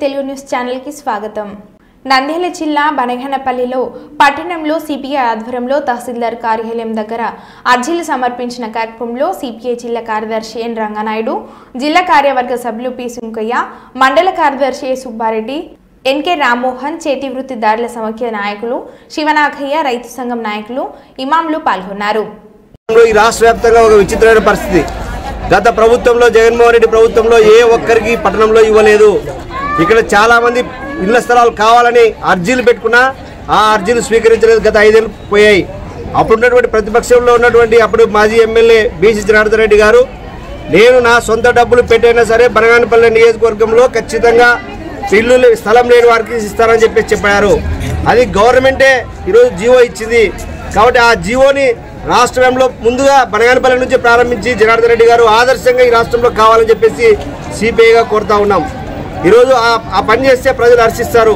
Telugu news channel కి స్వాగతం. నంద్యాల జిల్లా బనగానపల్లిలో పట్టణంలో సిపిఐ ఆధ్వర్యంలో తహసీల్దార్ కార్యాలయం దగ్గర అర్జీలు సమర్పించిన కార్యక్రమంలో సిపిఐ జిల్లా కార్యదర్శి ఎన్ రంగనాయుడు, జిల్లా కార్యవర్గ సభ్యులు పి సుంకయ్య, మండల కార్యదర్శి ఏ సుబ్బారెడ్డి, ఎన్కే రామ్మోహన్, చేతి వృత్తిదారుల సమైక్య నాయకులు శివనాగయ్య, రైతు సంఘం నాయకులు, ఇమాంలు పాల్గొన్నారు. ఈ రాష్ట్ర వ్యాప్తంగా ఒక విచిత్రమైన పరిస్థితి. గత ప్రభుత్వంలో జగన్మోహన్ రెడ్డి ప్రభుత్వంలో ఏ ఒక్కరికి పట్టణంలో ఇవ్వలేదు. ఇక్కడ చాలా మంది ఇళ్ల స్థలాలు కావాలని అర్జీలు పెట్టుకున్నా ఆ అర్జీలు స్వీకరించలేదు. గత 5 ఏళ్ళు పోయాయి. అప్పుడున్నటువంటి ప్రతిపక్షంలో ఉన్నటువంటి అప్పుడు మాజీ ఎమ్మెల్యే బీసీ జనార్దన్ రెడ్డి గారు, నేను నా సొంత డబ్బులు పెట్టైనా సరే బనగానపల్లి నియోజకవర్గంలో ఖచ్చితంగా ఇల్లు స్థలం లేని వారికి ఇస్తారని చెప్పారు. అది గవర్నమెంటే ఈరోజు జీవో ఇచ్చింది. కాబట్టి ఆ జీవోని రాష్ట్రంలో ముందుగా బనగానపల్లి నుంచి ప్రారంభించి జనార్దన్ రెడ్డి గారు ఆదర్శంగా ఈ రాష్ట్రంలో కావాలని చెప్పేసి సిపిఐగా కోరుతా ఉన్నాం. ఈరోజు ఆ పని చేస్తే ప్రజలు హర్షిస్తారు.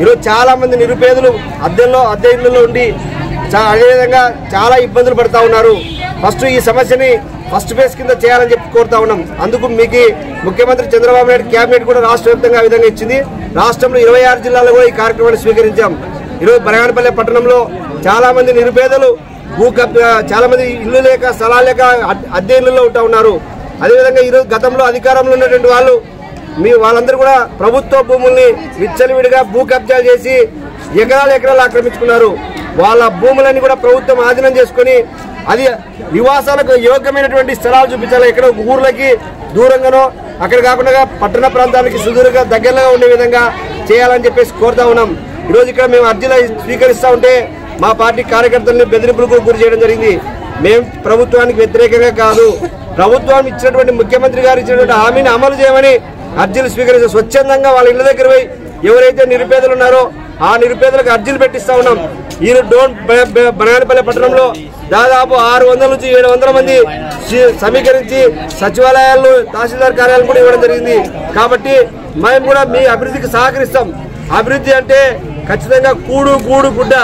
ఈరోజు చాలామంది నిరుపేదలు అద్దె ఇళ్లలో ఉండి అదేవిధంగా చాలా ఇబ్బందులు పడుతూ ఉన్నారు. ఫస్ట్ ఈ సమస్యని ఫస్ట్ ఫేజ్ కింద చేయాలని చెప్పి కోరుతా ఉన్నాం. అందుకు మీకు ముఖ్యమంత్రి చంద్రబాబు నాయుడు క్యాబినెట్ కూడా రాష్ట్ర వ్యాప్తంగా ఆ విధంగా ఇచ్చింది. రాష్ట్రంలో 26 జిల్లాల్లో కూడా ఈ కార్యక్రమాన్ని స్వీకరించాం. ఈరోజు బనగానపల్లి పట్టణంలో చాలామంది నిరుపేదలు చాలా మంది ఇల్లు లేక స్థలాలు లేక అద్దె ఇళ్లలో ఉంటూ ఉన్నారు. అదేవిధంగా ఈరోజు గతంలో అధికారంలో ఉన్నటువంటి వాళ్ళందరూ కూడా ప్రభుత్వ భూముల్ని విచ్చలవిడిగా భూ కబ్జాలు చేసి ఎకరాలు ఆక్రమించుకున్నారు. వాళ్ళ భూములన్నీ కూడా ప్రభుత్వం ఆధీనం చేసుకుని అది నివాసాలకు యోగ్యమైనటువంటి స్థలాలు చూపించాలి. ఎక్కడ ఊర్లకి దూరంగానో అక్కడ కాకుండా పట్టణ ప్రాంతానికి సుదూరంగా దగ్గరగా ఉండే విధంగా చేయాలని చెప్పేసి కోరుతా ఉన్నాం. ఈరోజు ఇక్కడ మేము అర్జీలు స్వీకరిస్తూ ఉంటే మా పార్టీ కార్యకర్తలను బెదిరింపులకు గురి చేయడం జరిగింది. మేము ప్రభుత్వానికి వ్యతిరేకంగా కాదు, ప్రభుత్వం ఇచ్చినటువంటి ముఖ్యమంత్రి గారు ఇచ్చినటువంటి హామీని అమలు చేయమని అర్జీలు స్వీకరిస్తాం. స్వచ్ఛందంగా వాళ్ళ ఇళ్ల దగ్గర పోయి ఎవరైతే నిరుపేదలు ఉన్నారో ఆ నిరుపేదలకు అర్జీలు పెట్టిస్తా ఉన్నాం. ఈ బనగానపల్లి పట్టణంలో దాదాపు 600 నుంచి 700 మంది సమీకరించి సచివాలయాలు, తహసీల్దార్ కార్యాలయం కూడా ఇవ్వడం జరిగింది. కాబట్టి మేము కూడా మీ అభివృద్ధికి సహకరిస్తాం. అభివృద్ధి అంటే ఖచ్చితంగా కూడు గూడు గుడ్డ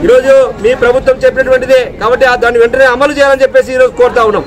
ఈరోజు మీ ప్రభుత్వం చెప్పినటువంటిదే. కాబట్టి దాన్ని వెంటనే అమలు చేయాలని చెప్పేసి ఈరోజు కోరుతా ఉన్నాం.